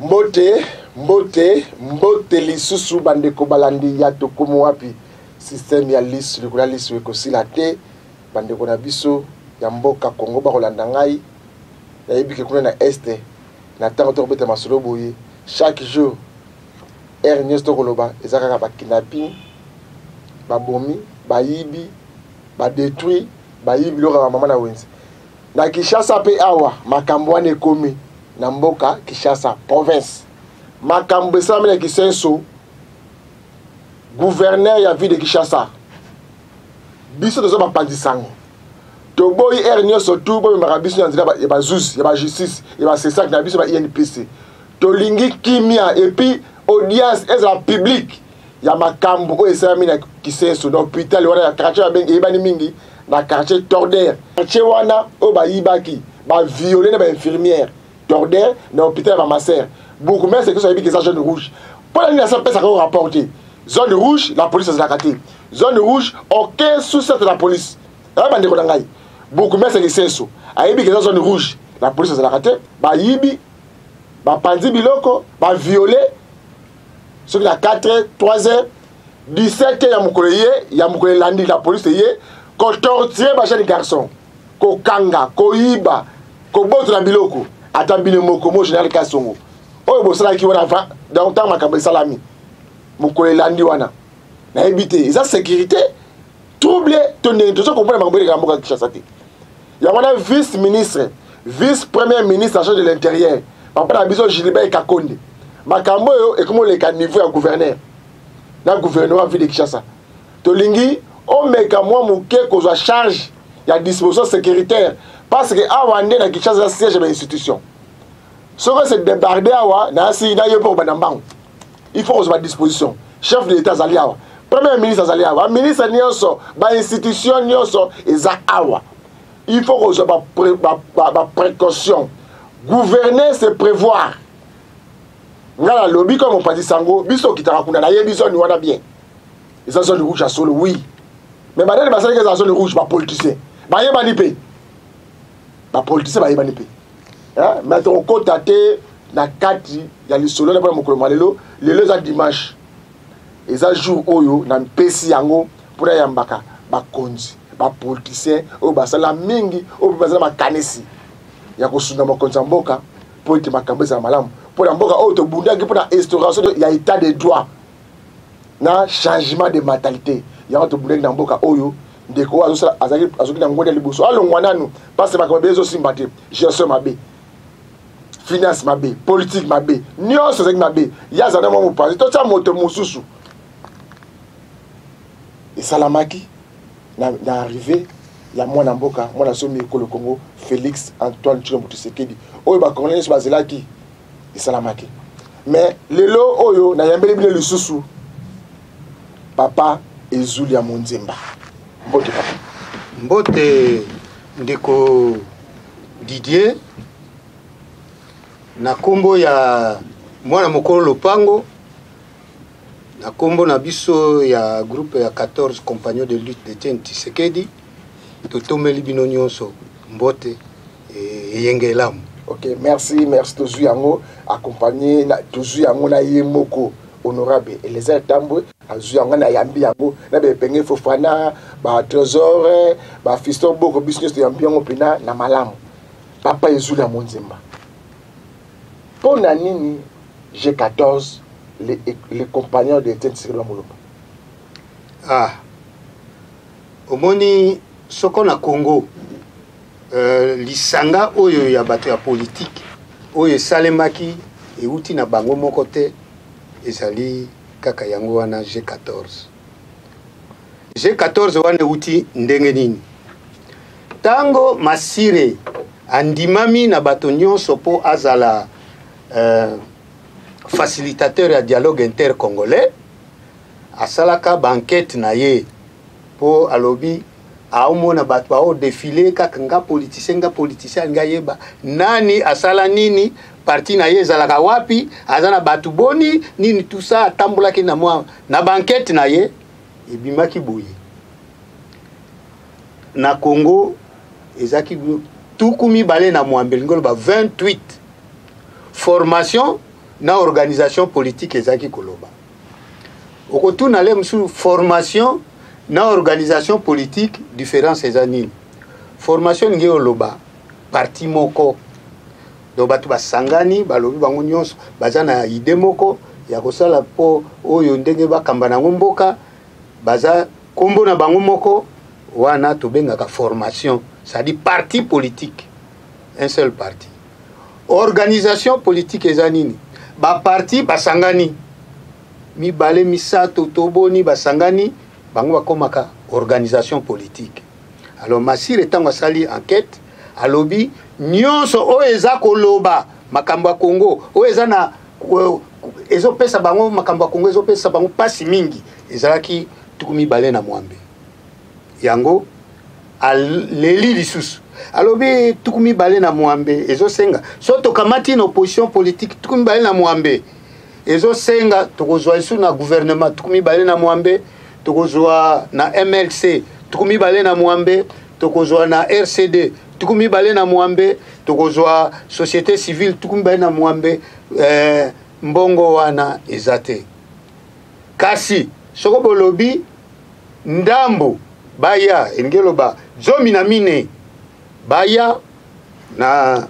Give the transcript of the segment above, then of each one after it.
Mbote lisusu bandeko balandi ya tokomo wapi système ya liste le liste ekosila te bandeko na biso ya mboka Congo bakolanda ngai nayebi ke kuna na este na tango to beta masolo boye chaque jour Ernest Koloba ezaka ba kidnapping ba bomi ba yibi ba détruit ba yibi loka mama na wenzi na Kinshasa pe awa makambo ane komi na mboka Kinshasa province makambo esame na Kisenso gouverneur ya ville de Kinshasa biso tozo bapandisango toboyi Ernest surtout bo marabiso nzira ya ba justice ya ba justice ya ba CESAC na biso ba INPC tolingi kimia et puis audience est la publique ya makambo o esame na Kisenso dans hôpital wana ya quartier bengi ebani mingi na quartier Torder quartier wana o ba yibaki ba violer na ba infirmière Torder na hôpital ba Masser beaucoup mais c'est que ça veut dire que ça zone rouge pour la nation peut ça rapporter zone rouge la police a raté zone rouge aucun souci de la police là bande ko ngai beaucoup mais c'est que c'est ça ayebi que zone rouge la police a raté ba yibi ba pandi biloko ba violer sur la 4h 3h 17h ya mukole landi la police yé ko torturer ba jeune garçon ko kanga ko yiba ko boto na biloko atambine moko mo général Kasongo oyo bosala ki wana va dans temps makambo salami mukole landi wana na éviter eza sécurité trouble tonne to so comprendre makambo ya mboka Kinshasa te ya wana vice ministre vice premier ministre en charge de l'intérieur papa na biso Gilbert Kakonde makambo yo e comme le niveau ya gouverneur na gouvernement ville de Kinshasa to lingi o meka moi muke ko za charge ya disposition sécuritaire parce que awande na Kinshasa siège de l'institution ce que c'est débardé awa na si na yepo banambango il faut aux disposition chef de l'état zali awa premier ministre zali awa ministre nyonso ba institution nyonso eza awa il faut aux ba précaution gouverner c'est prévoir ngala lobby comme on dit sango biso kitaka kuna na yebi zone wana bien eza zone rouge à solo oui mais madame basali que zone rouge ba politicien ba yebani pe ba politicien ba yebani pe hein mais on cotate na kati ya lisolo na ba mokolo malelo lelo za dimanche eza jour oyo na mpesi yango pour yambaka ba konzi ba politicien o basala mingi o basala makanesi ya kosunda mokonzi mboka pour ite makambo za malamu pour la mboka o to bundaki pour la instauration ya état de droit na changement de mentalité ya to bundaki na mboka oyo ndeko azosala azoki na ngonde liboso alongwa nanu parce que makambo bezo simbate gestion mabe finance mabe politique mabe nyonso zaki mabe ya zana mo pazi to tsa moto mususu et salamaki na arrivé ya mwana mboka mwana somi ko le Congo Félix Antoine Tshilombo Tshisekedi oyo ba congolais bazelaki et salamaki mais lelo oyo na yambeli bile lisusu papa ezuli ya monzemba mbote papa mbote ndeko Didier na kombo ya mwana mokolo lopango na kombo na biso ya groupe ya 14 compagnons de lutte de Etienne Tshisekedi totomeli bino nyonso mbote eyengelamu. Ok, merci Tozu yango accompagné na Tozu yango na yemoko honorable Eliezer Tambwe azu yango na yambi yango na bepenge Fofana ba trésor ba fiston boko business de yambi yango pena na malamu papa ezuli ya monzemba pona nini G14 les compagnons de Etienne Tshisekedi Mulumba omoni soko na Congo lisanga oyo ya bato ya politique oyo salemaki euti na bango moko te ezali kaka yango wana G14 wana euti ndenge nini tango Masire andimami na bato nyonso po azala facilitateur ya dialogue intercongolais asalaka banquette na ye po alobi aomona bato bao défilé kaka nga politicien nga yeba nani asala nini parti na ye ezalaka wapi azana bato boni nini tout ça atambulaki na mwa na banquette na ye ebimaki boye na Congo ezaki tukumi balé na mwambeli ngolo ba 28 formation na organisation politique ezaki koloba okotuna le musu formation na organisation politique différence eza nini formation nge oloba parti moko do batu basangani balobi bango nyonso baza na idée moko ya kosala po oyo ndenge bakamba na mboka baza kombo na bango moko wana tobengaka formation c'est-à-dire parti politique un seul parti organisation politique eza nini ba parti basangani mibale misato toboni basangani bango bakomaka organisation politique alors Masire tango asali enquête alobi nyonso o eza koloba makambo ya Congo o eza na ezopesa bango makambo ya Congo ezopesa bango pasi mingi ezalaki tukumi bale na mwambe yango aleli lisusu alobi tukumi bale na mwambe ezosenga so tokamati na opposition politique tukumi bale na mwambe ezosenga tokozwa isu na gouvernement tukumi bale na mwambe tokozwa na MLC tukumi bale na mwambe tokozwa na RCD tukumi bale na mwambe tokozwa société civile tukumi bale na mwambe mbongo wana ezate kasi soko bolobi ndambo baya engeloba zomi na mine baya na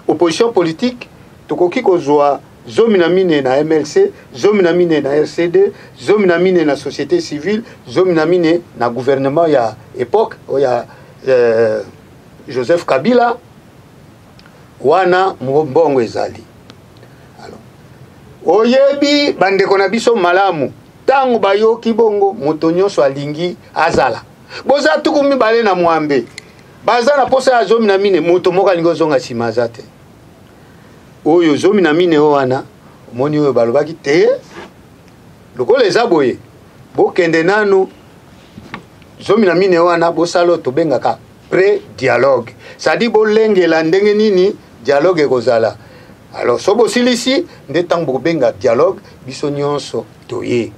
opposition politique tokoki kozwa zomi na mine na MLC zomi na mine na RCD zomi na mine na société civile zomi na mine na gouvernement ya époque ya Joseph Kabila wana mbongo ezali alors oyebi bandeko na biso malamu tango bayoki bongo moto nyonso alingi azala boza tukumi bale na mwambe baza na posa ya zomi na mine moto moko alingi ozonga nsima aza te oyo zomi na mine wana omoni oyo balobaki te lokola eza boye bokende nanu zomi na mine wana bosala tobengaka pré-dialogue c'est-à-dire bolengela ndenge nini dialogue ekozala alors so bosilisi nde ntango bobenga dialogue biso nyonso toye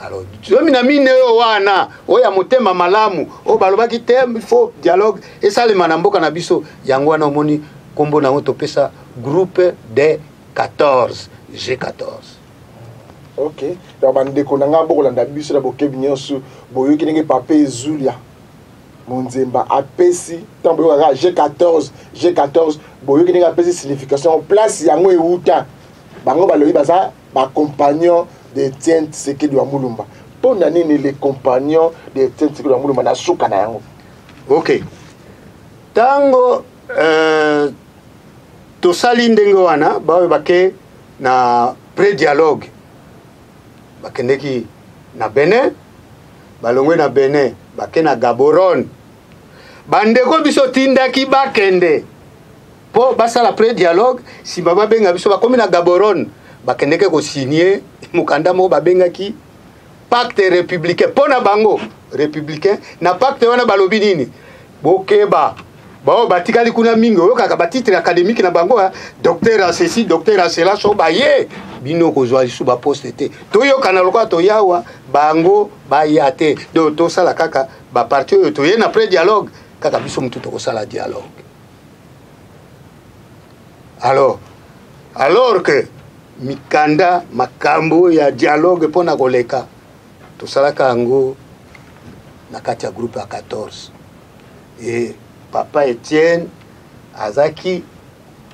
alors zomi na mine oyo wana oya motema malamu o balobaki te il faut dialogue esalema na mboka na biso yango wana omoni kombo nango topesa groupe de 14 G14 ok donc bandeko na nga bokolanda biso na bokebi nyonso boyoki ndenge papa ezulia Monzemba apesi tambo yoka G14 boyoki ndenge apesi signification place yango euta bango balobi baza ba compagnon de Etienne Tshisekedi wa Mulumba pona nini les compagnons de Etienne Tshisekedi wa Mulumba na suka na yango ok tango tosali ndenge wana bawe bake na pré-dialogue bakendeki na Benin balongwe na Benin bake na Gaborone bandeko biso tindaki bakende po basala pré-dialogue si baba benga biso bakomi na Gaborone bakendeke ko signer mukanda mo babengaki pacte républicain pona bango républicain na pacte wana balobi nini bokeba bao batikali kuna mingi oyo kaka batitre académique na bango docteur en ceci docteur en cela so baye bino kozwa lisu ba poste te toyoka na lokwa to yawa bango bayate do to sala kaka ba parti oyo toye na pré dialogue kaka biso mutu to kosala dialogue alors que mikanda makambo ya dialogue pona koleka to sala kango na kati ya groupe ya 14 et Papa Etienne azaki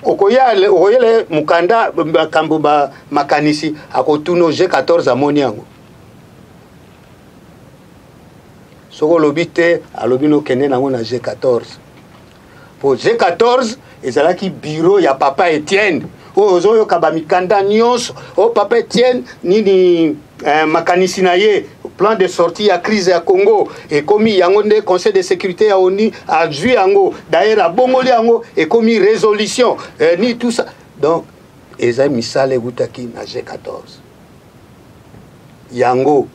okoyele mukanda makambo ba makanisi akotuno G14 amoni yango soko lobite alobino kende nango na G14 po G14 ezalaki bureau ya Papa Etienne ozo kaba mikanda nyonso o Papa Etienne nini makanisi na ye plan de sortie à crise à Congo et commis yango nde conseil de sécurité à ONU a joué yango d'ailleurs à bongoli yango et commis résolution ni tout ça donc eza misale gutaki na G14 yango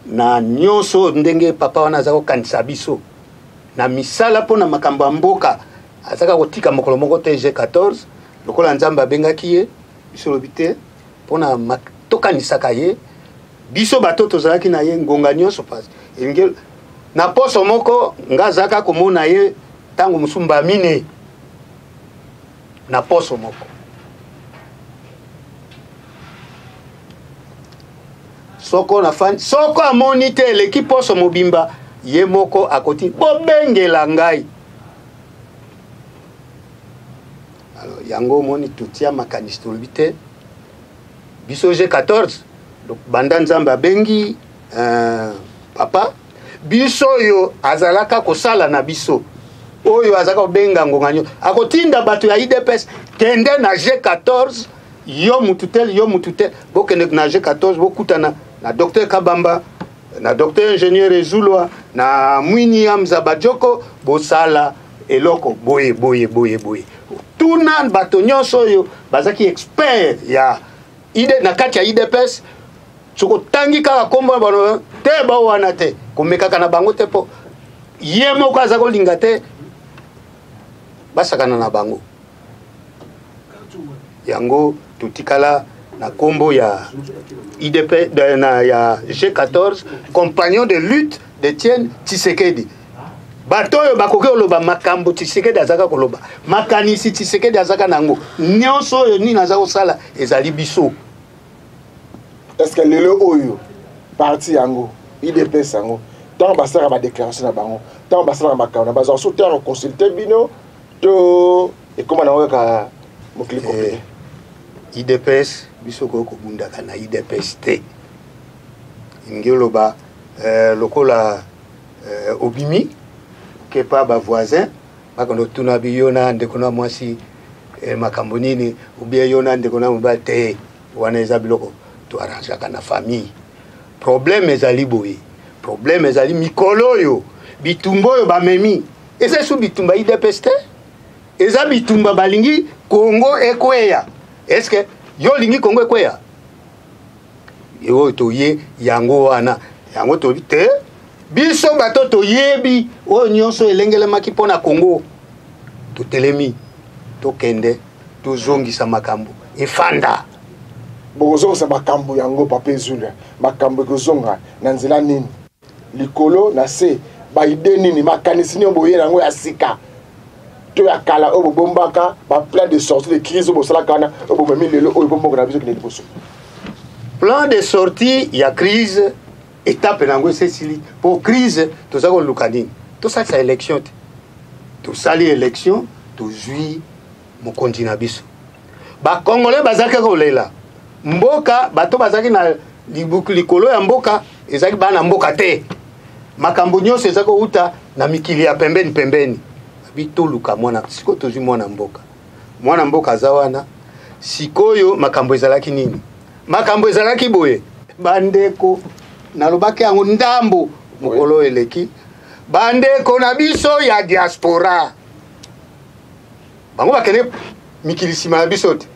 na nyonso ndenge papa wana zako kanisa biso na misala pona makambo ya mboka azaka kotika mokolo moko te G14 lokola nzamba bengaki ye biso lobite pona tokanisaka ye biso bato tozalaki na ye ngonga nyonso pas engel na poso moko ngazaka komona ye tango musumba mine na poso moko soko na fan soko amoni te l'équipe poso mobimba ye moko akoti bobengela ngai. Alors yango moni tutia makanisi tolbite biso G14 donc banda nzamba bengi papa biso yo azalaka kosala na biso oyo azaka benga ngonganyo akotinda bato ya IDPS kende na G14 yo mututel bokende na G14 bokutana na docteur Kabamba na docteur ingénieur Ezulwa na Mwini Hamza Bajoko bosala eloko boye tuna bato nyonso yo bazaki expert ya ide na kati ya IDPS soko tangi kaka kombo bano te ba wana te komekaka na bango te po ye moko azako linga te basakana na bango yango tutikala na kombo ya IDP na ya G14 compagnon de lutte d'Etienne Tshisekedi batoyo bakoki oloba makambo Tshisekedi azaka koloba makanisi Tshisekedi azaka nango nyonso yo ni nazako sala ezali biso. Est-ce que lelo oyo parti yango IDPS yango tant basara ba déclaration na bango tant basara makambo na bazo soutenir consulter bino to et comment na ka mokili kopé IDPS biso ko bundaka na IDPS te ngoloba lokola obimi ke pa ba voisin bakondo tuna biyona ndekona mwasi makambo nini ubia yona ndekona mubate wana eza biloko to arrange kana famille problème ezali boye problème ezali mikolo yo bitumbo yo bamemi eza su bitumba IDPS te eza bitumba balingi Congo ekweya. Est-ce que yo lingi Congo ekweya yo to ye yango wana yango to te biso bato to yebi o nyonso elengele makipo na Congo to telemi to kende to zongisa makambo efanda bozo sa makambo yango papa Ezulwa makambo kozonga na nzela nini likolo na se ba ide nini makanisi ni boye yango ya sika to ya kala o bombaka ba plan de sortie de crise bo sala kana o bomemi lelo o bomboko na biso kine liboso plan de sortie ya crise étape nango Cécilie pour crise to zako lukadini to sa élection to sali élection to jui mokonzi na biso ba congolais bazaka kolela mboka bato bazaki na likolo ya mboka ezaki bana mboka te makambo nyonso ezako uta na mikili ya pembeni bito luka mwana siko tozi mwana mboka zawana sikoyo makambo ezalaki nini makambo ezalaki boye bandeko nalobaki yango ndambo mokolo eleki bandeko na biso ya diaspora bango bakene mikili sima na biso te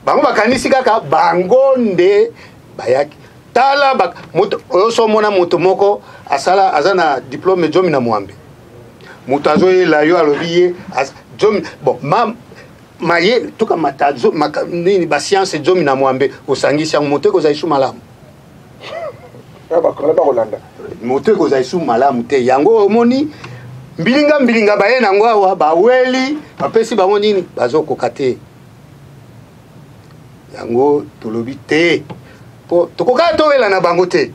bango bakanisi kaka bango nde bayaki tala moto oso mona moto moko asala azana diplôme jomi na mwambe moto azoyela yo alobi jomi bon maye tuka matazo nini ba science jomi na mwambe osangisi yango moto ko zaisu malamu ba kolanda moto ko zaisu malamu te yango omoni mbilinga baye nango awa baweli bapesi bango nini bazokoka te yango tolobi te po tokoka towela na bango te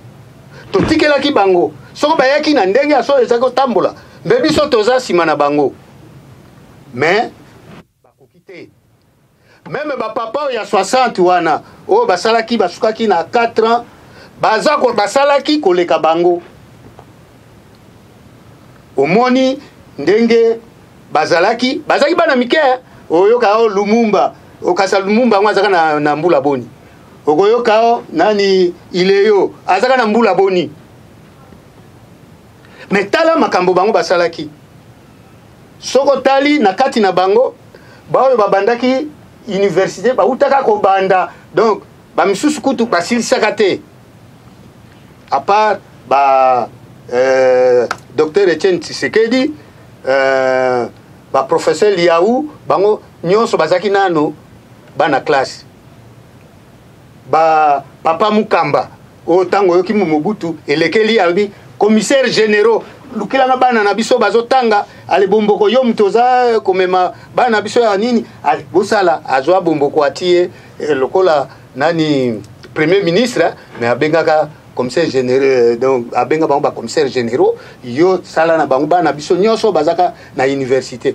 totikelaki bango soko bayaki na ndenge aso ezako tambola mbe biso toza sima na bango mais bakoki te même bapapa ya 60 wana oyo basalaki basukaki na 4 ans basalaki koleka bango omoni ndenge bazalaki bana mike oyoka o Lumumba okasa Lumumba ngo azaka na mbula boni okoyoka o nani ileyo azaka na mbula boni metala makambo bango basalaki soko tali na kati na bango baoyo babandaki université bautaka ko banda donc ba misusu kutu basilisaka te à part docteur Etienne Tshisekedi ba professeur Liaou bango nyonso bazaki nano bana classe ba papa Mukamba o tango yoki Mobutu elekeli albi commissaire généraux lukila na bana na biso bazotanga ale bomboko yo mtoza komema bana biso ya nini ale bosala azwa bomboko atie lokola nani premier ministre mais abengaka commissaire général donc abenga bango ba commissaire généraux yo sala na bango bana biso nyonso bazaka na université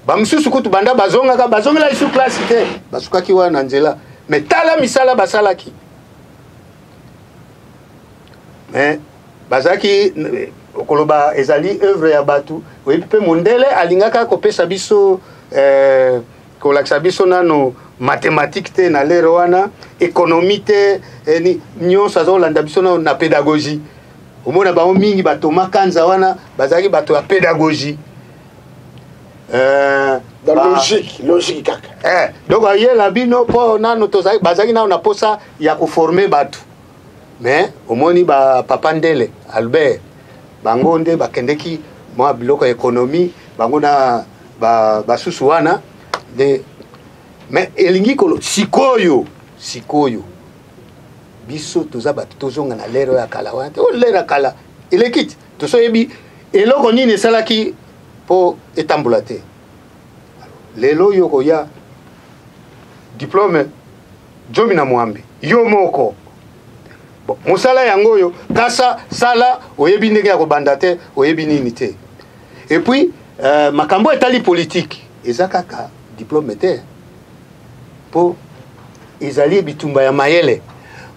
bamususu kutu banda bazongela isu classe te basukaki wana nzela mais tala misala basalaki mais bazaki okoloba ezali œuvre ya batu oyebi mpe mondele alingaka kopesa biso kolakisa biso nano mathématique te na lere wana économie te nyonso azolanda biso na pédagogie omona bango mingi bato makanza wana bazalaki bato ya pédagogie logique kaka donc ayela bino mpo nano bazalaki nano na posa ya koforme bato mais omoni bapapa ndele Albert bango nde bakendeki mwa biloko ya économie bango na basusu wana de mais elingi kolo sikoyo biso toza bato tozonga na lero ya kala wana o lera kala elekiti tosoyebi eloko nini esalaki po etambola te lelo yo koya diplôme jomi na mwambe yo moko bon mosala yango yo kasa sala oyebi ndenge ya kobanda te oyebi nini te et puis makambo etali politique eza kaka diplôme te po ezali bitumba ya mayele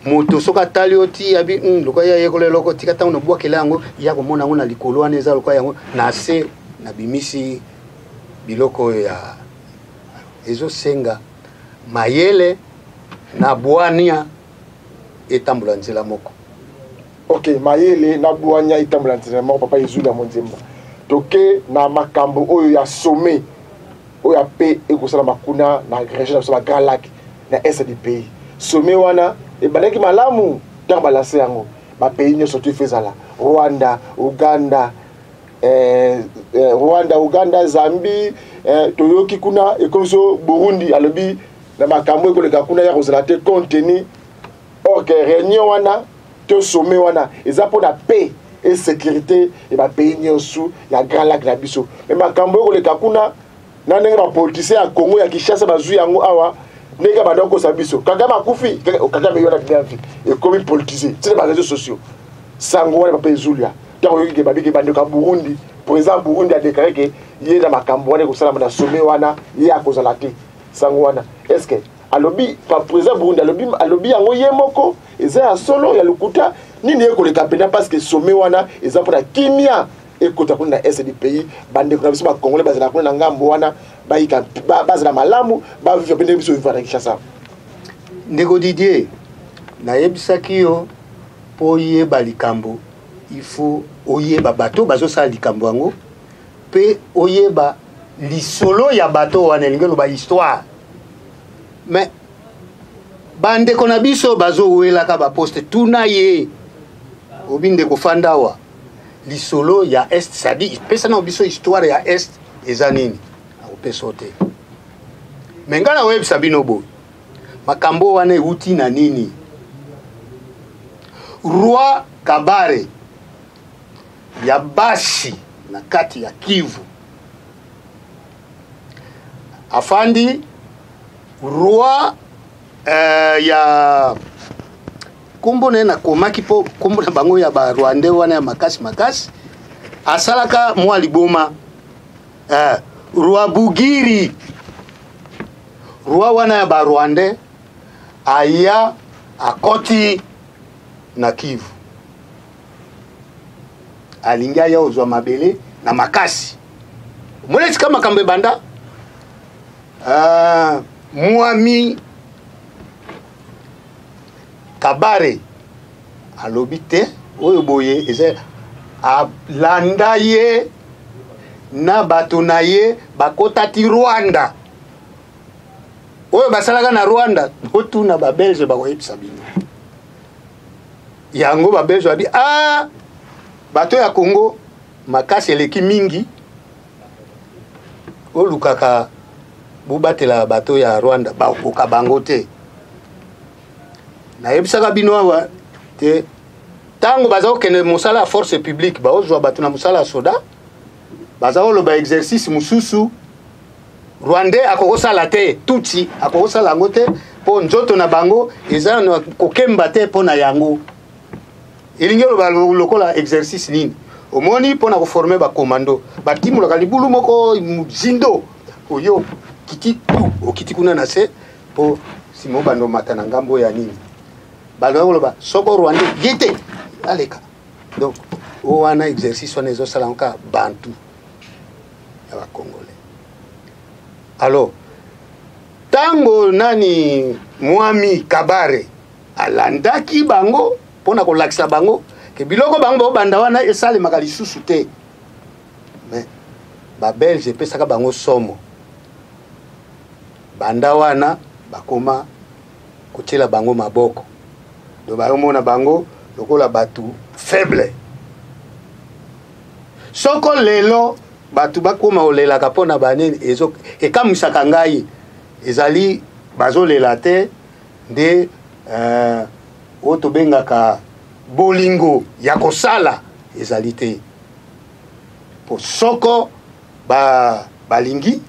moto soka tali oti abi lokoya yekole loko tikata ono bwakela yango ya komona ngo na likolo wana eza lokoya yango na se na bimisi biloko ya ezo senga mayele na bwania etambula nzela moko. Ok, mayele na bwania etambula nzela moko papa Izula Monzemba toke na makambo oyo ya sommet oyo pe ekosala makuna na région na Grand Lac na est du pays sommet wana ebalaki malamu tant balase yango ba pays nyonso tu fezala Rwanda Uganda Zambie toyoki kuna ekomso Burundi alobi na makambo ekoleka kuna ya kozala te contenu or que réunion wana to sommet wana eza pona paix et sécurité et ba pays nyonso ya Grand Lac na biso mais makambo ekoleka kuna na ndenge ba politicien ya Congo ya Kinshasa bazui yango awa ndenge badoko sa biso Kagame akufi Kagame yona bien vie et comme politisé c'est les réseaux sociaux sango wana papa Izulia tango yoki babiki bandeka Burundi président Burundi a déclaré que yé na makambo wana kosala na sommet wana yé akozala te sango wana est-ce que alobi pa président Burundi alobi yango yé moko eza ya solo ya lukuta nini ekoleka pena parce que sommet wana eza pour la kimia ekota kuna na est du pays bande kuna biso ba congolais bazala kuna ngambo wana baika bazala malamu ba vivre pene biso vivre na Kinshasa ndeko Didier na yebisaki yo po yeba likambo il faut oyeba bato bazosala likambo yango pe oyeba lisolo ya bato wana ngelo ba histoire mais bande kona biso bazowela ka ba poste tuna ye obinde kofanda wa lisolo ya est sadi pesa na biso histoire ya est eza nini akopesa te mengana web sabino bo makambo wana euti na nini Roi Kabare ya basi na kati ya Kivu afandi roi ya kumbo na komaki po kumbo na bango ya ba Rwanda wana ya makasi asalaka mwa liboma roi Bugiri roi wana ya ba Rwanda aya akoti na Kivu alingia ya ozwa mabele na makasi moleti kama kambe banda Mwami Kabare alobite oyo boye eze alanda ye na bato na ye bakotati Rwanda oyo basalaka na Rwanda otuna ba Belge bakoyebisa bino yango ba Belge abi bato ya Congo makasi eleki mingi olukaka bubatela bato ya Rwanda bakoka bango te na yebisaka bino awa te tango bazao kene musala force publique baozwa bato na musala soda bazao lo ba exercice mususu Rwandais akokosala te tutsi akokosala ngo te po nzoto na bango eza na kokemba te po na yango elingi oloba lokola exercice nini omoni mpona koforme bakomando batimolaka libulu moko zindo oyo okiti kuna na se mpo simo bandomata na ngambo ya nini balobaka koloba soko rwandais ye te aleka donc o wana exercice wana ezosala nka bantu ya bacongolais. Alors tango nani Mwami Kabare alandaki bango mpona kolakisa bango ke biloko bango banda wana esalemaka lisusu te, mais babelge epesaka bango somo banda wana bakoma kotiela bango maboko do bayomona bango lokola batu faible. Soko lelo batu bakoma olelaka mpona banini ekamwisaka ngai ezali bazolela te nde oyo tobengaka bolingo ya kosala ezali te po soko balingi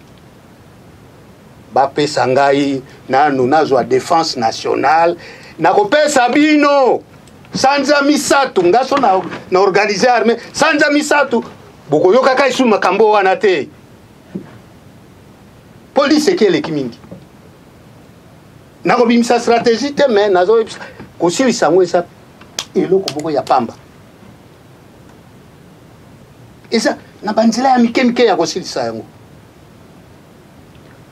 bapesa ngai nanu nazwa défense nationale nakopesa bino sanza misatu ngaso na organiser armée sanza misatu bokoyokaka isu makambo wana te police ekeleki mingi nakobimisa stratégie te mais nazo kosilisa yango eza eloko moko ya pamba eza na banzela ya mike ya kosilisa yango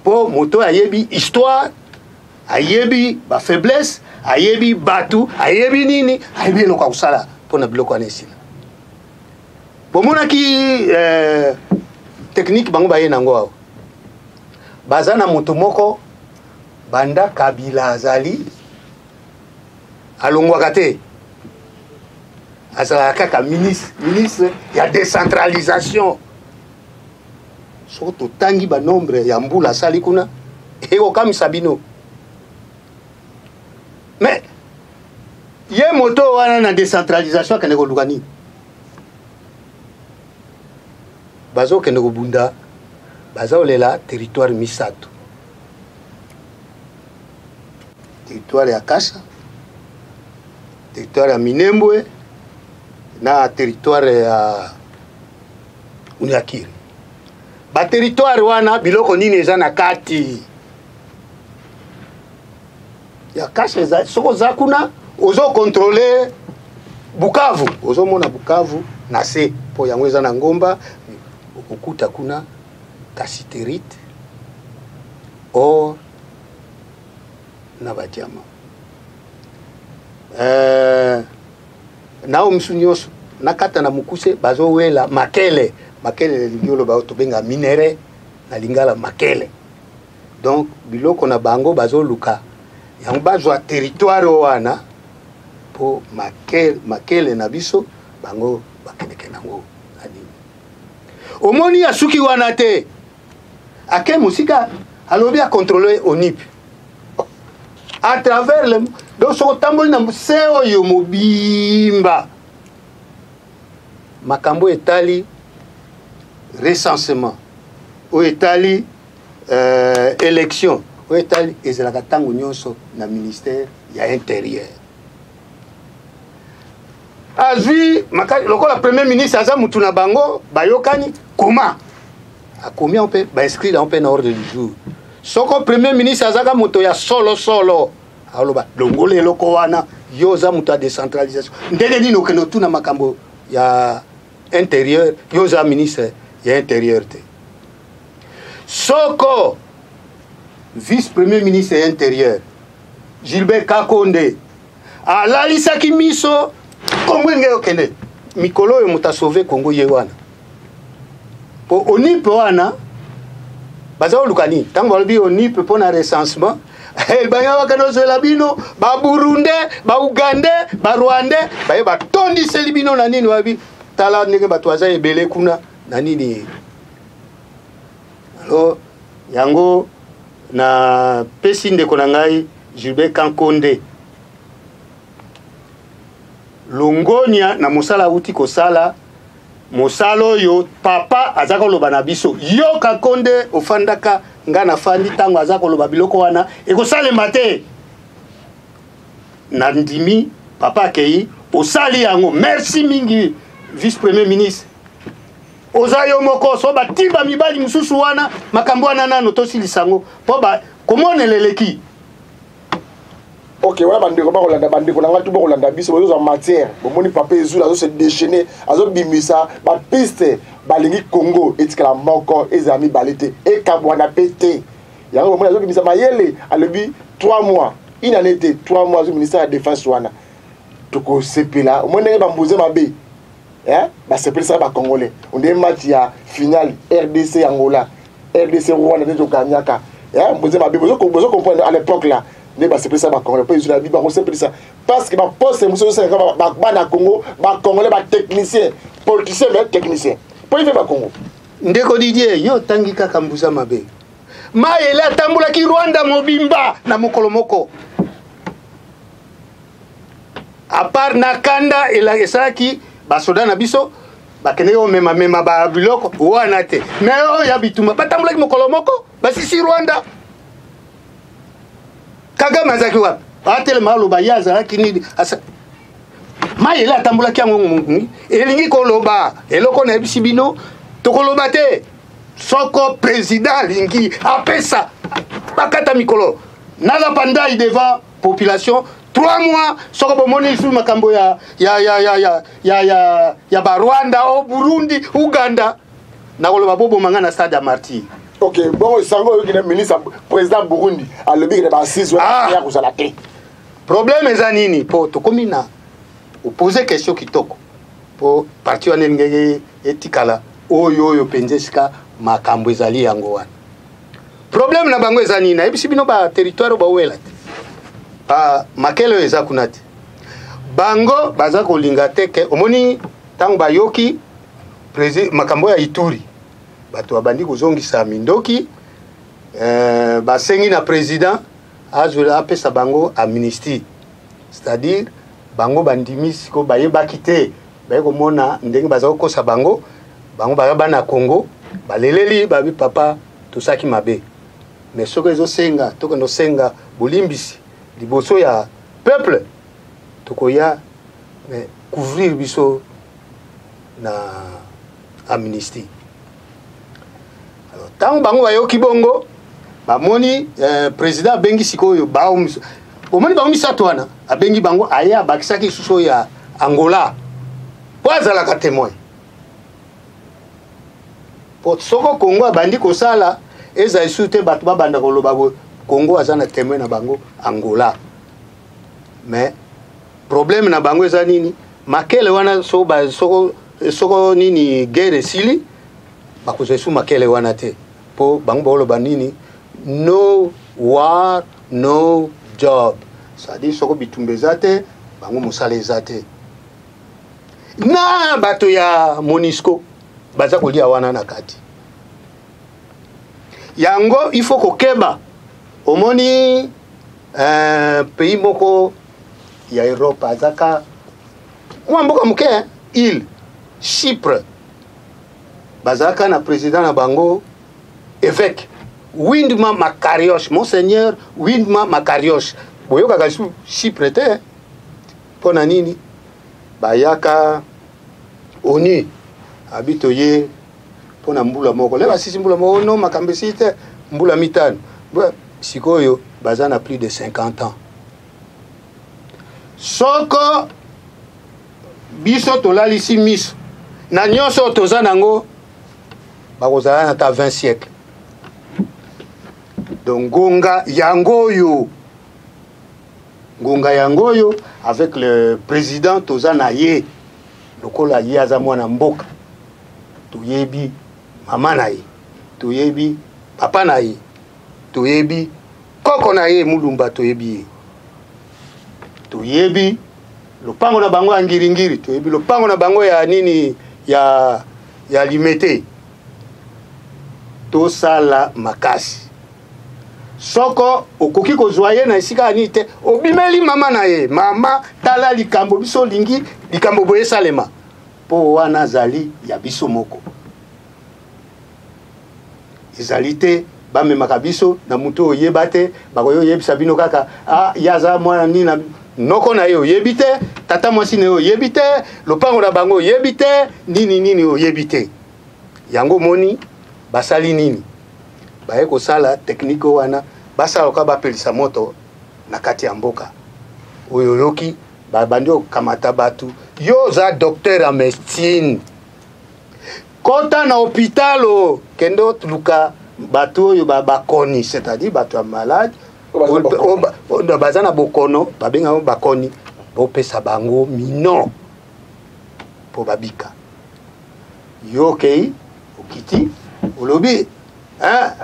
po moto ayebi histoire ayebi ba faiblesse ayebi batu ayebi nini ayebi eloko ya kosala mpona biloko wana esila bomonaki technique bango baye nango awa baza na moto moko banda Kabila azali alongwaka te azalaka kaka ministre ya décentralisation soko totangi banombre ya mbula asali kuna ekokamisa bino mais ye moto wana na décentralisation akende koluka nini bazokende kobunda bazaolela territoire misato territoire ya Kasha territoire ya Minembwe na territoire ya Uniakiri ba territoire wana biloko nini eza na kati ya Kasha eza soko za kuna ozo contrôler Bukavu ozo mona Bukavu na se po yango eza na ngomba okuta kuna kasiterite or na badiama nao msunyoso nakata na mukuse bazowela makele lingolo ba tobenga minere na lingala makele donc biloko na bango bazoluka yango bazwa territoire wana po makele na biso bango bakendeke nango adini omoni asuki wana te ake musika alobi a contrôler ONIP à travers le donc so tamboli na seo yo mobimba makambo etali recensement o etali élection o etali ezalaka tango nyonso na ministère ya intérieur azwi makali lokola premier ministre aza mutu na bango bayokani comment akomi on peut ba inscrire on peut na ordre du jour soko premier ministre azaka moto ya solo aloba longole loko wana yoza moto ya décentralisation ndenge nini okende otuna makambo ya intérieur yoza ministre ya intérieur te soko vice premier ministre ya intérieur Gilbert Kakonde alalisaki miso kongo ngeke okende mikolo oyo moto asauve kongo ye wana po ONIP wana baza olukani tango balobi ONIP mpona recensement banya bakanozela bino ba Burundais ba Ougandais ba Rwandais baye batondiseli bino na nini wabi tala ndenge bato aza ebele kuna na nini alors yango na pesi ndeko na ngai Gilbert Kakonde longonia na mosala uti kosala mosalo yo papa azaka koloba na biso yo Kakonde ofandaka nga na fandi tango azaka koloba biloko wana ekosalema te na ndimi papa akei osali yango merci mingi vice premier ministre ozayo moko so batimba mibali mususu wana makambo wana nano tosilisa yango po ba komoneleleki. Ok, voilà, bandeko ba kolanda bandeko nanga tout ba kolanda biso bozo en matière bomoni papa ezula azo se déchaîner azo bimisa ba piste balingi Congo etikala moko ezami balete e kabwana pété yango bomoni azo bimisa mayele alobi 3 mois une année 3 mois au ministère de la défense wana toko sepela omoni ba mboze mabe ba sepela ça ba congolais on est match ya finale RDC Angola RDC Rwanda de Kanyaka mboze mabe bozo comprendre à l'époque là ne ba sepela ça ba congolais pas ils la biba on sepela ça parce que ba poste muso ça ba na Congo ba congolais ba technicien politicien mais technicien pour il fait ba Congo ndeko Didier yo tangi kaka mbuza mabe mayele atambula ki Rwanda mobimba na mokolo moko à part nakanda ela esaki basoda na biso bakene yo mema ba biloko wana te mais yo ya bituma batambula ki mokolo moko basisi Rwanda Kagame azaki wapi atele malo bayaza kini asa mayele atambula ki yango elingi koloba eloko na bisibino tokoloba te soko président lingi apesa bakata mikolo nala pandai devant population 3 mois soko bomoni su makambo ya ba Rwanda o Burundi Uganda na koloba bobo mangana stade ya Martyr. Ok, bon sango qui est ministre président Burundi a le big de ba 6 ya kusala te problème ezanini po to komina ou poser question kitoko po parti wana ngege etikala oyo penjeska makambo ezali yango wana problème na bango ezani na ebisi bino ba territoire ba wela ba makelo eza kunati bango baza kolinga teke omoni tango bayoki président makambo ya Ituri bato abandi kozongisa mindoki basengi na président azula apesa bango amnistie c'est-à-dire bango bandimisi ko bayebaki te baye komona ndenge baza kokosa bango baba na Congo baleleli babi papa tosaki mabe mais soko ezosenga tokendo senga bolimbisi liboso ya peuple tokoya mais couvrir biso na amnistie. Alors tant bango bayoki bongo bamoni président bengi sikoyo baomiso omoni baomisa twana abengi bango aya bakisaki suso ya Angola pozala ka témoin soko Congo abandi kosala eza isute bato babanda koloba Congo azana témoin na bango Angola mais problème na bango eza nini makele wana soko nini guerre sili bakozesu makele wana te po bango boloba nini no war no job c'est-à-dire soko bitumbeza te bango mosala eza te na bato ya Monisco baza kolia wana na kati yango il faut kokeba omoni pays moko ya Europe azaka mboka muke il Chypre bazaka na président na bango évêque Windma Makarios monseigneur Windma Makarios boyoka kasu Chypre te pona nini bayaka oni abitoye pona mbula moko leba sisi mbula moko no makambesi te mbula mitano sikoyo bazana plus de 50 ans soko biso tolalisi miso na nyonso toza nango bakozala na ta 20 siècles donc ngonga yangoyo avec le président toza na ye lokola ye aza mwana mboka toyebi mama na ye toyebi papa na ye toyebi koko na ye mulumba toyebi ye toyebi lopango na bango ya ngiringiri toyebi lopango na bango ya nini ya limete tosala makasi soko okoki kozwa ye na esika ani te obimeli mama na ye mama tala likambo biso lingi likambo boye salema po wana zali ya biso moko ezali te bamemaka biso na mutu oyeba te bakoyo yebisa bino kaka yaza mwana nini noko na yo yebite tata mwasi na yo yebite lopango na bango yebite nini o yebite yango moni basali nini baye ko sala technique wana basala ka bapelisa moto na kati ya mboka oyo yoki babandi okamata batu yo za docteur en médecine kota na hôpital kendo tuluka batu oyo bakoni c'est-à-dire batu malade bazana bokono babenga bakoni bopesa bango mino po babika yoki okiti olobi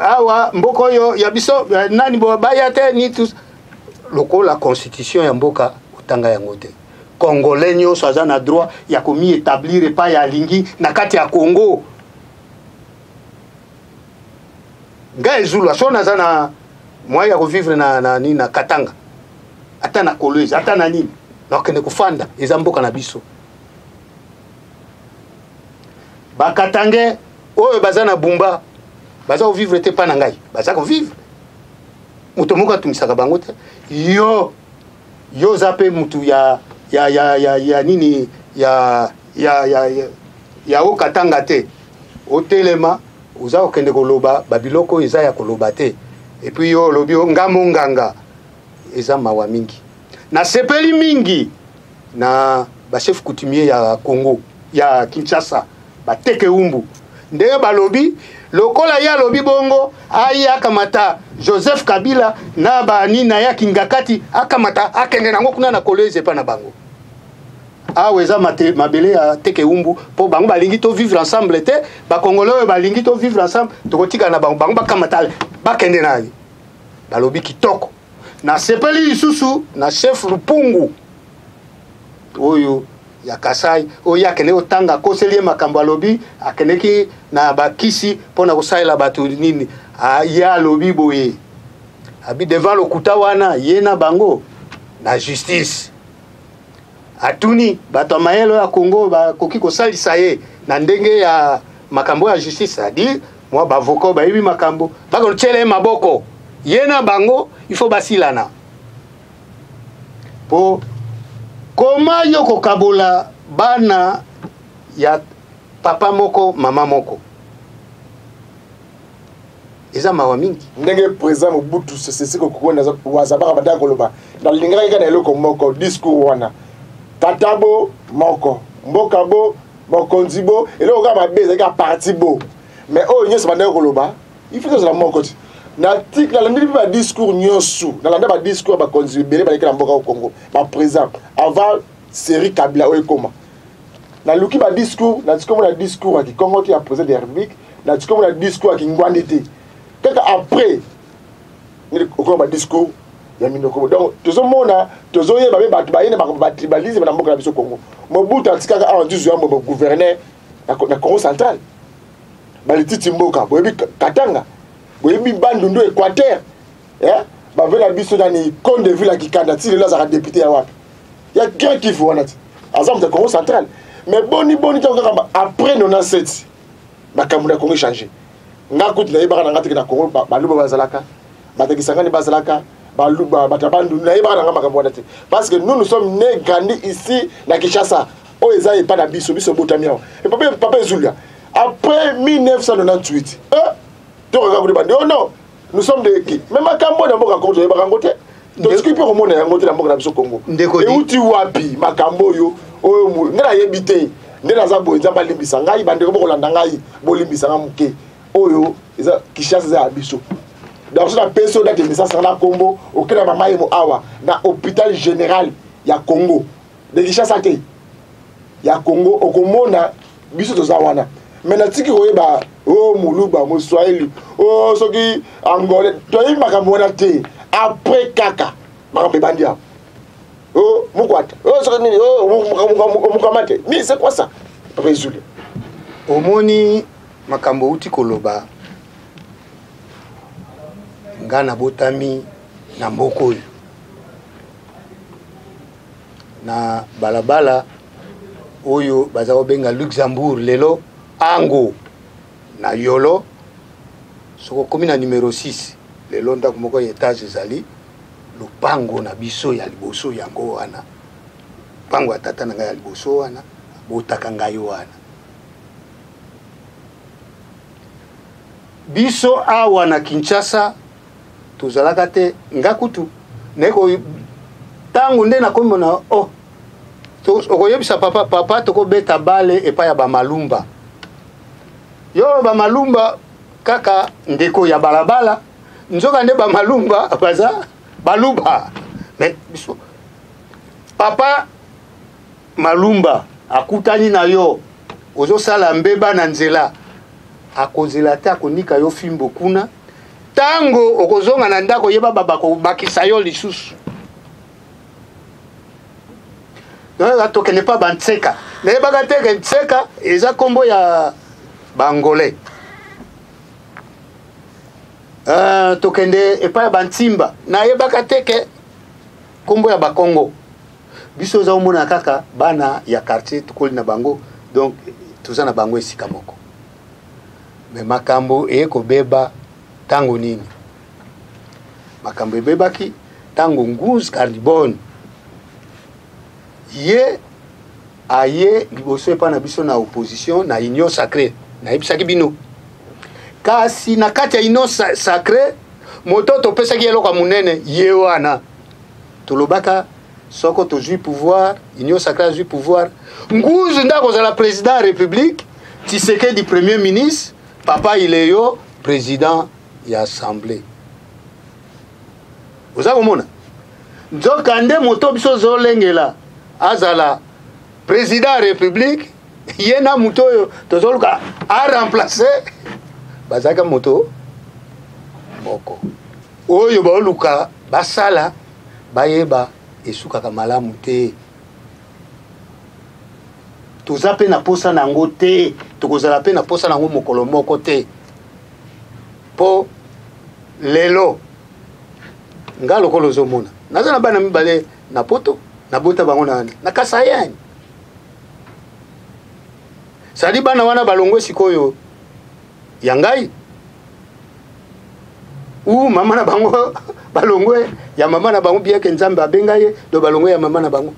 awa mboko yo ya biso nani bo bayate ni tous loko la constitution ya mboka utanga yango te congolais nyonso aza na droit ya komi établir pa ya lingi na kati ya Congo ngai zulu so naza na moya ko vivre na Katanga ata na Kolwezi ata na nini nakende kufanda eza mboka na biso bakatange oyo baza na Bumba baza ko vivre te pa na ngai baza ko vivre muto moka tumisaka bango te yo zape mutu ya nini ya okatanga te otelema uza okende koloba babiloko eza ya koloba te et puis yo lobi ngamo nganga eza mawa mingi na sepeli mingi na ba chef coutumier ya Congo ya Kinshasa bateke umbu ndenge balobi lokola ya lobi bongo aya akamata Joseph Kabila na bani na ya kingakati akamata akenge nango kuna na Kolwezi pa na bango aweza mabele ya teke umbu po bango balingi to vivre ensemble te ba congolais balingi to vivre ensemble tokotika na bango bakamata bakende nayi balobi kitoko na sepeli isusu na chef Lupungu oyo ya Kasai oyo akene otanga koselie makambo alobi akeneki na bakisi pona kosaila batu nini ya lobi boye abi devant lokuta wana yena bango na justice atuni bato mayelo ya Congo bakoki kosalisa ye na ndenge ya makambo ya justice c'est-à-dire moi bavoko bayibi makambo bakochele maboko yena bango il faut basilana po koma yo kokabola bana ya papa moko mama moko eza mawa mingi ndenge président Mobutu sese ko kuona za wazabaka badaka koloba na lingaka kana eloko moko discours wana tatabo moko mbokabo mokonzibo eloko ka mabeza ka parti bo mais o nyeso bandaka koloba il faut que la moko ti na tik na ndiri ba discours nyosu na landa ba discours ba konzibele ba lekela mboka au Congo ba président avant série Kabila o ekoma na luki ba discours na discours na discours ki Congo ti a président de la République na discours na discours ki Ngwande te kaka après ni okoma ba discours ya minoko donc tozomona tozoyeba be batu bayene ba tribalisme na mboka na biso Congo Mobutu atikaka a 18 ans gouverneur na Congo central balititi mboka boyebi Katanga boyebi Bandundu Équateur ba vela biso dani Conde de ville qui candidature là za député ya wapi ya grand kifu wana ti azam de Congo central mais boni tokaka après 97 makambo na Congo changer ngakuti na yebaka na ngati na Congo baluba bazalaka batekisangani bazalaka baluba batabandu na yebaka na makambo wana ti parce que nous sommes nés grandis ici na Kinshasa o eza e pa na biso botamiao et papa Zulia après 1998 non, nous sommes des qui même à Cambo na mboka Congo yebaka ngote to skipi ko mona ya ngote na mboka na biso Congo e uti wapi makambo yo oyo mu ngela yebite ndela za bo nzamba limbisa ngai bande ko bolanda ngai bolimbisa ngamuke oyo eza Kinshasa za biso donc ça peso date message na Congo okela mama yemo awa na hôpital général ya Congo de Kinshasa te ya Congo okomona biso to za wana mena tiki koyeba o muluba mo Swahili o soki angole toyi makambo wana te après kaka makambo bandia o mukwata o soki nini o mukamate mais c'est quoi ça résultat omoni makambo uti koloba ngana botami na mboko na balabala oyo baza obenga Luxembourg lelo ango na yolo soko komi na numéro 6 lelo ndako moko etage ezali lupango na biso ya liboso yango wana pango atata na ngai ya liboso wana botaka ngai wana biso awa na Kinshasa tozalaka te ngakutu neko tangu nde nakomona oh okoyebisa papa tokobeta bale epa ya bamalumba yo bamalumba kaka ndeko ya balabala nzoka nde bamalumba baza baluba mais biso papa malumba akutani na yo ozosala mbeba na nzela akozela te akonika yo fimbo kuna tango okozonga na ndako yeba babako bakisa yo lisusu no tokene pa bantseka nayebaka te ke ntseka eza kombo ya bangolais tokende epa ya bantimba nayebaka te ke kombo ya bakongo biso za omona kaka bana ya quartier tukoli na bango donc tuza na bango esika moko mais makambo ekobeba tango nini makambo ebebaki tango Nguzi Carbone ye aye liboso epa na biso na opposition na union sacrée na yebisaki bino kasi na kati ya union sacrée moto topesaki eloko munene ye wana tolobaka soko tozwi pouvoir union sacrée azwi pouvoir Nguzi ndako za la président de la république Tshisekedi premier ministre papa il est yo président ya assemblée oza komona nzoka nde moto biso zolengela azala président ya république ye na moto oyo tozoluka a remplacer bazaka moto moko oyo baoluka basala bayeba esukaka malamu te toza pe na posa nango te tokozala pe na posa nango mokolo moko te po lelo nga lokolo ozomona naza na bana mibale na poto nabota bango na Kasayani sali bana wana balongwe sikoyo ya ngai mama na bango balongwe ya mama na bango bieke nzambe abenga ye do balongwe ya mama na bango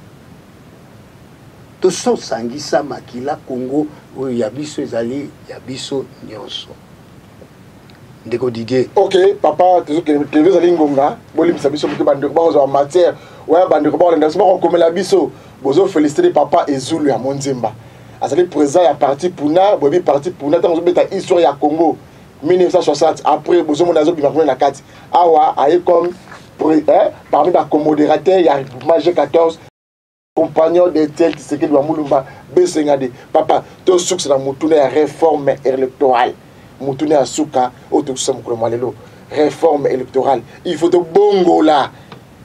tososangisa makila Kongo oyo ya biso ezali ya biso nyonso ndeko Didier ok papa tozokende ezali ngonga bolimisa biso mpe bandeko bakozwa matière waya bandeko bakolanda biso bakokomela biso bozoféliciter papa Ezulu ya Monzemba azali président ya parti Puna boyebi parti Puna ntango ozobeta histoire ya Congo 1960 après bozomona azobima kuna na kati awa aye comme parmi bacomodérateur ya regroupement G14 compagnon de tel Tshisekedi wa Mulumba besengade papa tosuka na mutuna ya réforme électorale mutuna ya suka otokusa mukolo mwalelo réforme électorale il faut to bongola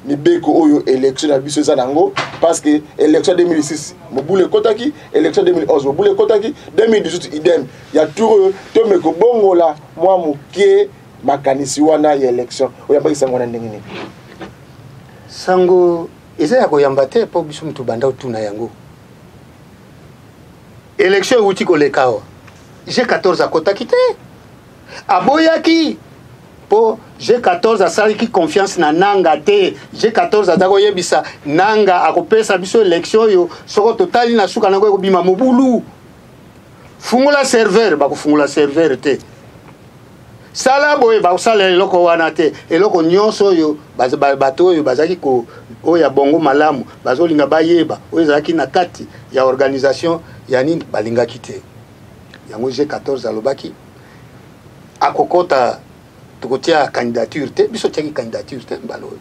mibeko oyo élection na biso zanango parce que élection 2006 mobule kotaki élection 2011 mobule kotaki 2018 idem ya tour to meko bongola mwa mukie makanisi wana ya élection oyamba isango na ndengene sango eza ya koyamba te po biso mutu banda utuna yango élection uti kolekawa G14 akotaki te aboyaki po G14 asalaki confiance na nanga te G14 azako yebisa nanga akopesa biso élection yo soko totali na suka nango ekobima mobulu fungula serveur bakufungula serveur te sala boye bakusala eloko wana te eloko nyonso oyo bato oyo bazaki ko oya bongo malamu bazolinga bayeba oyo ezalaki na kati ya organisation ya nini balingaki te yango G14 alobaki akokota tukotia candidature te biso tiaki candidature te mbalo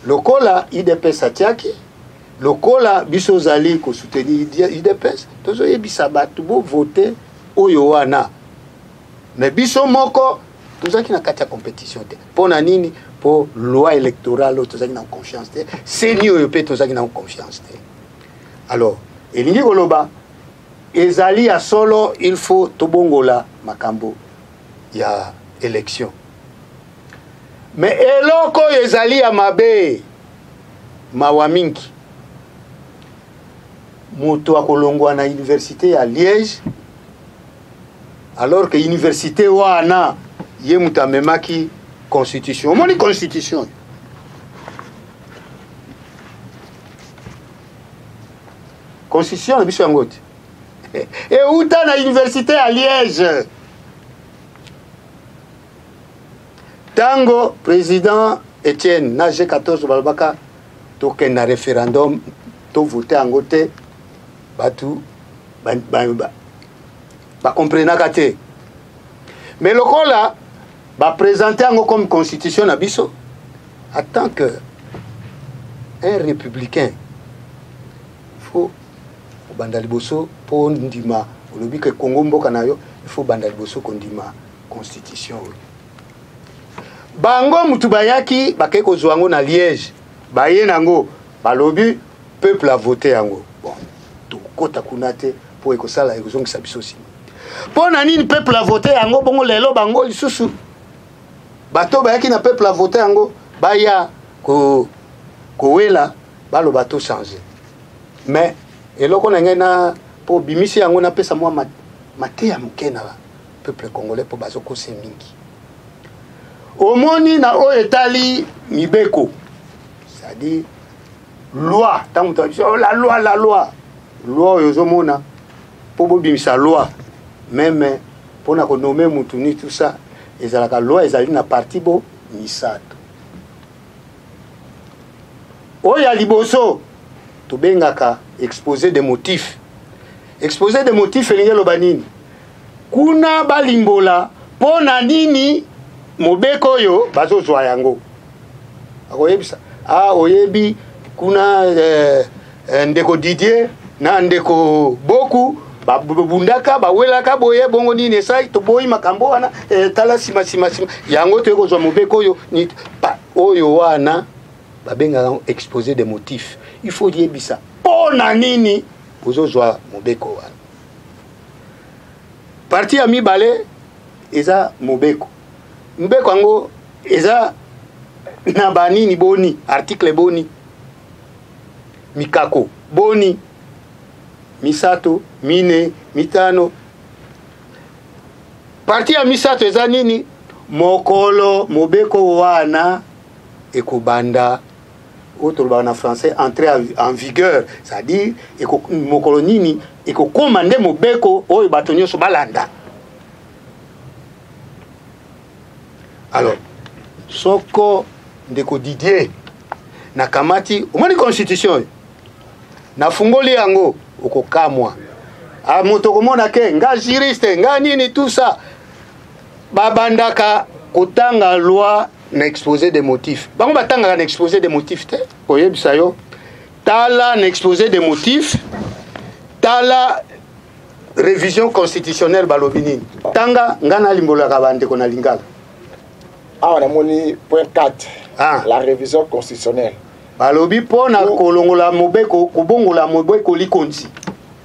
lokola IDPS atiaki lokola biso zali ko soutenir IDPS tozo yebisa bato bo voter oyo wana mais biso moko tozaki na kati ya compétition te pona nini po loi électorale tozaki na confiance te seni oyo pe tozaki na confiance te alors elingi koloba ezali ya solo il faut tobongola makambo ya élection mais eloko ezali ya mabe mawa mingi moto akolongwa na université ya Liège alors que université wana ye mutu amemaki constitution omoni constitution constitution na biso yango te euta na université à Liège tango président Etienne na G14 balobaka tokende na référendum to voter yango te batu bakomprenaka te mais lokola baprésente yango comme constitution na biso en tant que un républicain faut banda liboso po ndima olobi ke Congo mboka na yo il faut banda liboso kondima constitution bango mutu bayaki bakei kozwa yango na Liège baye nango balobi peuple a voté yango bon tokota kuna te po ekosala ekozongisa biso si po na nini peuple a voté yango bongo lelo bango lisusu bato bayaki na peuple a voté yango baya kowela baloba to changer mais eloko na ngai na po bimisi yango na pesa mwa mate ya moke na peuple congolais po bazokose mingi omoni na o etali mibeko c'est-à-dire loi tant la loi oyo ozomona po bobimisa loi même pona ko nommer mutu ni tout ça ezalaka loi ezali na parti bo misato oya liboso tobengaka exposé des motifs elingi loba nini kuna balimbola pona nini mobeko oyo bazozwa yango akoyebisa oyebi kuna ndeko Didier na ndeko Boku babundaka bawelaka boye bongo nini esai toboyi makambo wana tala sima yango toyekozwa mobeko oyo oyo wana babengaka exposé des motifs il faut yebisa pona nini bozozwa mobeko wana parti ya mibale eza mobeko yango eza na banini boni article boni mikako boni misato mine mitano parti ya misato eza nini mokolo mobeko wana ekobanda otoloba na français entrer en vigueur c'est-à-dire mokolo nini ekokoma nde mobeko oyo bato nyonso balanda alors soko ndeko Didier na kamati omoni constitution na fungoli yango okokamwa moto komona ke nga juriste nga nini tout ça babandaka kotanga loi na exposé des motifs bango batangaka na exposé des motifs te oyebisa yo tala na exposé des motifs tala révision constitutionnelle balobi nini tanga nga nalimbolaka bandeko na lingala on a moni point 4 la révision constitutionnelle balobi pona kolongola mobeko kobongola mobeko likonzi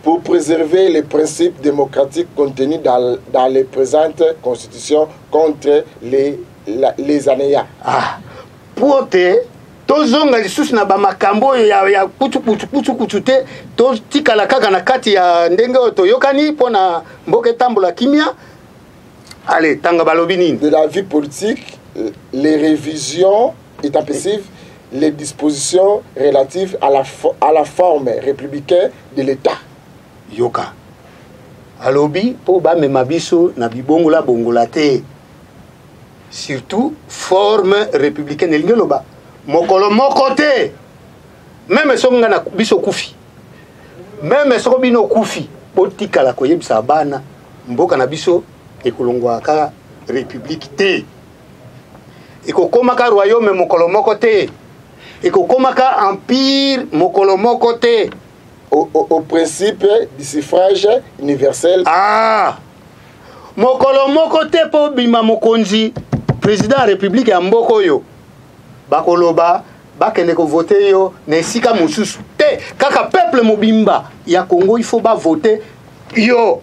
pour préserver les principes démocratiques contenus dans les présentes constitutions contre les anéas pote tozonga lisusu na bamakambo ya kutu te totikala kaka na kati ya ndenge oyo toyokani mpona mboka etambola kimia allez tanga balobi nini de la vie politique les révisions intempestives les dispositions relatives à la forme républicaine de l'État yoka alobi po bamema biso na bibongola bongola te surtout forme républicaine elingi loba mokolo moko te même soko nga na biso kufi même soko bino kufi botikala koyebisa bana mboka na biso ekolongwaka république te ekokomaka royaume mokolo moko te ekokomaka empire mokolo moko te au principe du suffrage universel mokolo moko te po bima mokonzi président ya république ya mboka oyo bakoloba bakende ko voter yo na esika mosusu te kaka peuple mobimba ya Congo il faut ba voter yo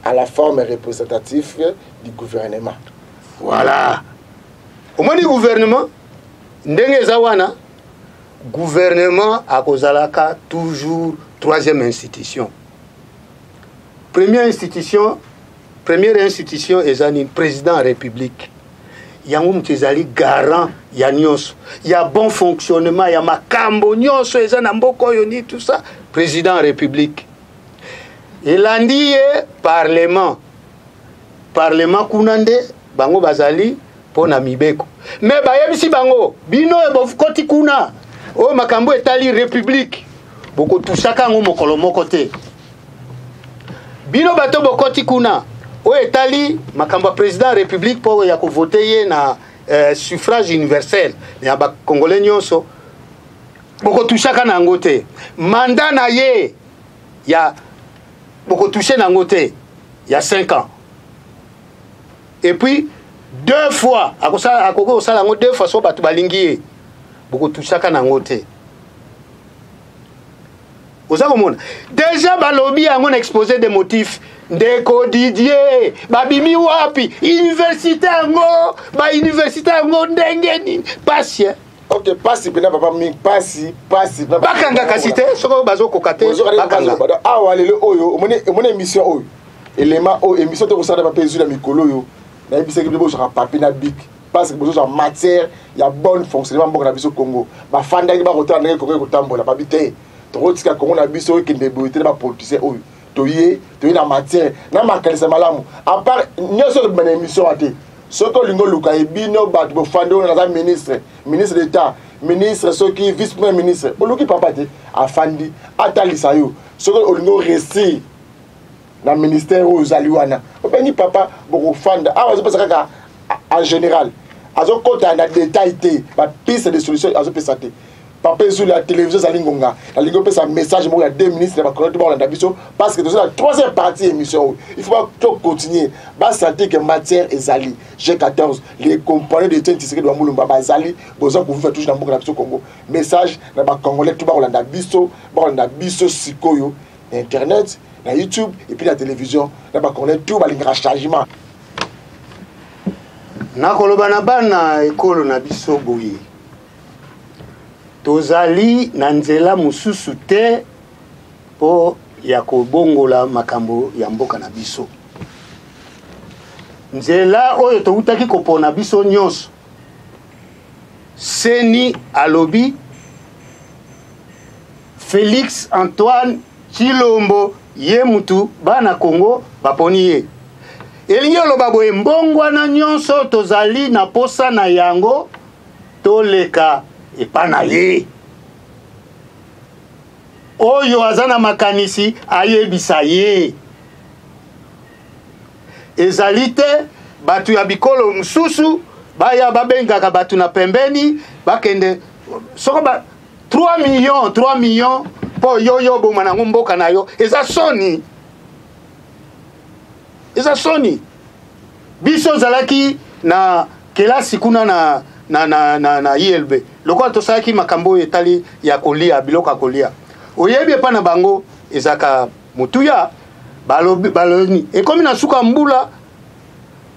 à la forme représentative du gouvernement. Voilà. Au moins du gouvernement ndenge eza wana gouvernement akozalaka toujours troisième institution. Première institution ezani président de la République. yango mutu ezali garant ya nyonso ya bon fonctionnement ya makambo nyonso eza na mboka oyo ni tout ça président de la république elandi ye parlement kuna nde bango bazali pona mibeko mais bayebisi bango bino ebokoti kuna o makambo etali république boko tushaka ngo mokolo moko te bino bato bokoti kuna o etali makambo président république po ya ko voter ye na suffrage universel ya ba congolais nyonso boko tushaka na ngote mandat na ye ya boko touché na ngote ya 5 ans et puis 2 fois akoko sala ngo 2 fois so batu balingi boko tushaka na ngote oza komona déjà balobi yango na exposé des motifs ndeko Didier babimi wapi université yango ba université yango ndenge nini pasi ok pasi pena papa mi pasi bakanga kasite soko bazo kokate bakanga awa lelo oyo omone émission oyo élément oyo émission to kosala papa ezula mikolo yo na ebisa ke bibo sera papier na bic parce que besoin en matière il y a bon fonctionnement mboka na biso Congo ba fanda ki ba kotana ndenge Congo kotambola pa bité to kotika Congo na biso ke ndeboité ba politicien oyo toye na matière na makalisa malamu à part nyoso le bana émission ate soko lingo luka ebino ba bo fanda on na ministre d'état ministre soki vice premier ministre boluki papa te afandi atalisa yo soko olingo rester na ministère aux Zaliwana openi papa boko fanda azo pesa kaka en général azo kota na détail te ba piste de solution azo pesa te papa sur la télévision Zalingonga la lingo pesa message mo ya deux ministres ba connaître ba ndabiso parce que dans la troisième partie émission il faut pas tout continuer ba sentir que matière ezali G14 les components de Tshisekedi doit mulumba bazali besoin pour vous faire toujours dans mboka na biso Congo message na ba congolais tout ba biso sikoyo internet na YouTube et puis la télévision na ba congolais tout ba linga changement na koloba na bana ekolo na biso boye tozali na nzela mususu te po ya kobongola makambo ya mboka na biso nzela oyo toutaki kopona biso nyonso seni alobi Félix Antoine Tshilombo ye mutu bana Congo baponi ye elingi oloba boye mbongwana nyonso tozali na posa na yango toleka epana ye oyo azana makanisi ayebisa ye ezali te batu ya bikolo msusu baya babengaka batu na pembeni bakende soko ba 3 millions po yoyo bomana ngomboka nayo eza soni biso zalaki na kelasi kuna na ILB loko tosaki makambo etali ya kolia biloko kolia oyebi pa na bango ezaka mutuya baloni ekomi na suka mbula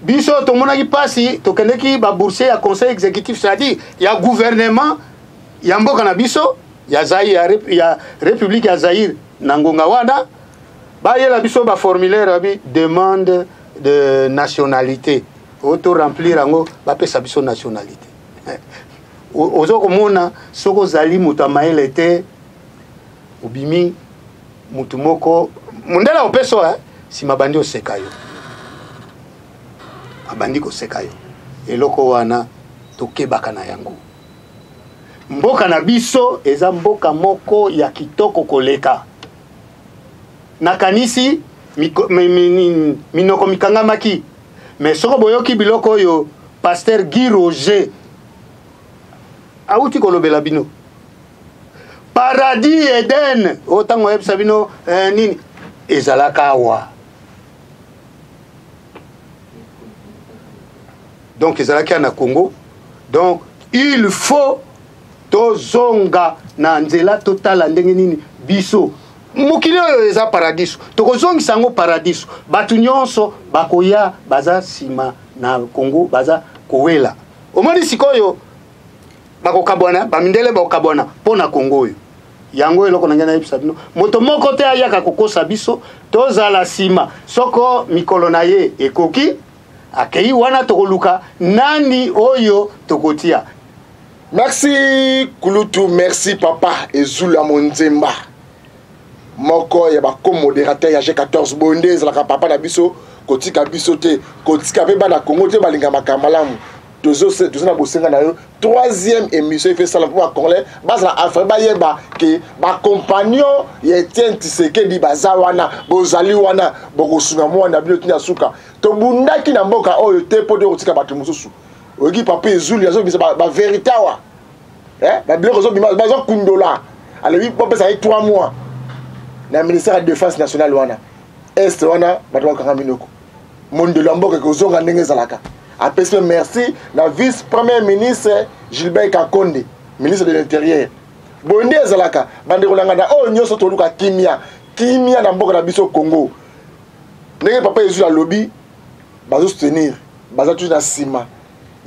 biso tomonaki pasi tokendeki ba boursier ya conseil exécutif c'est-à-dire ya gouvernement ya mboka na biso ya Zaire ya République ya Zaire na ngonga wana ba yela biso ba formulaire abi demande de nationalité auto remplir ango ba pesa biso nationalité ozo komona soko zali mutu amaele te ubimi mutu moko mundela opeso si mabandi oseka yo abandi koseka yo eloko wana tokebaka na yango mboka na biso eza mboka moko ya kitoko koleka nakanisi minoko mikangamaki mais soko boyoki biloko oyo pasteur Guy Roger auti kolobela bino paradis Eden otango yebisa bino nini ezalaka awa donc ezalaki na Congo donc il faut tozonga na nzela totala ndenge nini biso mokili oyo eza paradis tokozongisa ngo paradis batu nyonso bakoya baza sima na Congo baza kowela omoni sikoyo bakokabwana bamindele bakokabwana pona Congo oyo yango eloko na ngana yebisa bino moto moko te ayaka kokosa biso tozala sima soko mikolo na ye ekoki akei wana tokoluka nani oyo tokotia. Merci Kulutu, merci papa Ezula Monzemba. Moko ya ba co-modérateur ya G14 Bondez la papa na biso kotika biso te kotika pe bana Congo te balinga makamalamu. Tozo na bosenga na yo troisième émission fait ça la pour congolais base la Afrique yeba ke ba compagnon ya Etienne Tshisekedi bazawana bozali wana bokosunga mwana bino tina suka to bundaki na mboka oyo te po de kotika bato mususu ogi papa Ezulu yazo bisa ba vérité wa ba biloko zo bima bazo kundola alors papa ça 3 mois na ministère de défense nationale wana est wana bato bakanga minoko monde de mboka ko zonga ndenge zalaka. Après merci la vice-premier ministre Gilbert Kakonde, ministre de l'Intérieur. Bonde ezalaka bande kolanga o nyoso toluka kimia na mboka na biso Congo. Ndenge papa Ezula lobby bazo soutenir, baza tout na sima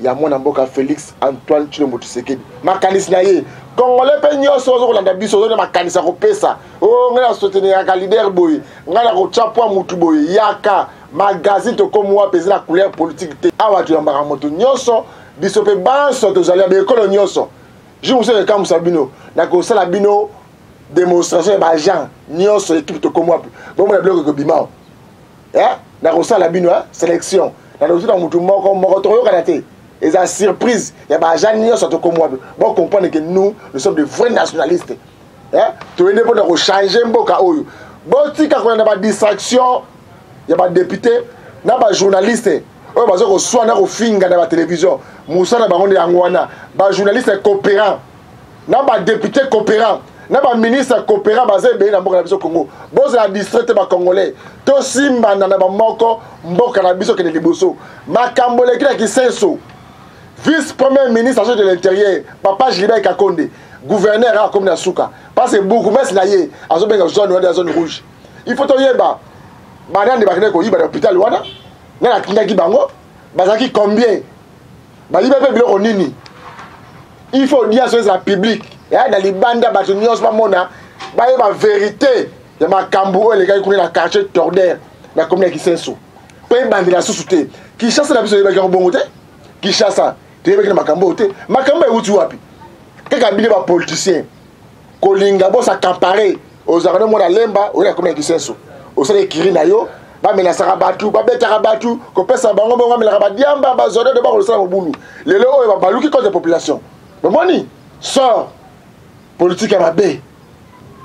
ya mwana mboka Félix Antoine Tshilombo Tshisekedi. Makanisi na ye Congolais pe nyoso zo kolanda biso zo na makanisa ko pesa. O ngala soutenir ka leader boy, ngala ko chapwa mutu boy yaka magazine to comme moi peser la couleur politique te awa tu yambara moto nyoso biso pe banso to zali be ekolo nyoso je vous sais quand Musabino na ko sala bino démonstration ba agent nyoso équipe to comme moi bon na bloc ko bimao na ko sala bino sélection na ko sala mutu moko to yo kanate et ça surprise ya ba agent nyoso to comme moi bon comprendre que nous sommes de vrais nationalistes to ene pour ko changer mboka oyo botika ko na ba distraction. Il y a des députés, il y a des journalistes, il y a des soins dans la télévision, Moussa na baronde angwana, des journalistes coopérants, il y a des députés coopérants, il y a des ministres coopérants basés dans le Congo. Bon, c'est la distraite des Congolais. Tout simba na moko mboka na biso kene liboso. Makambole qui senso. Vice-premier ministre de l'Intérieur, papa Gilbert Kakonde, gouverneur à comme na Souka. Parce que beaucoup mais na yé, azo benga zone rouge. Il faut to yeba. Madame de Bakene ko yiba l'hôpital wana na kinaki bango bazaki combien baliba pe biloko nini il faut dire sur la public ya na libanda bato nyos ba mona ba yeba vérité ya makambu o le gars kuna na quartier Torder na commune ki senso pe bandi la susute ki chassa na biso yeba ko bongo te ki chassa te yeba na makambu te makambu e uti wapi kaka bile ba politicien ko linga bo sa camparer aux arènes mona lemba o la commune ki senso au sein de Kirina yo ba menasaka batu ba betaka batu ko pesa bango bongo melaka ba diamba ba zodo de ba ko sala mobulu lelo oyo ba baluki contre population ba moni sort politique ya mabe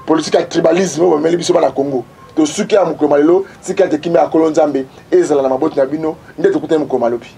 politique ya tribalisme ba meli biso ba na Congo to suki ya mukoma lelo sika te kimi ya kolonzambe ezala na maboti na bino nde to kutema mukoma lopi.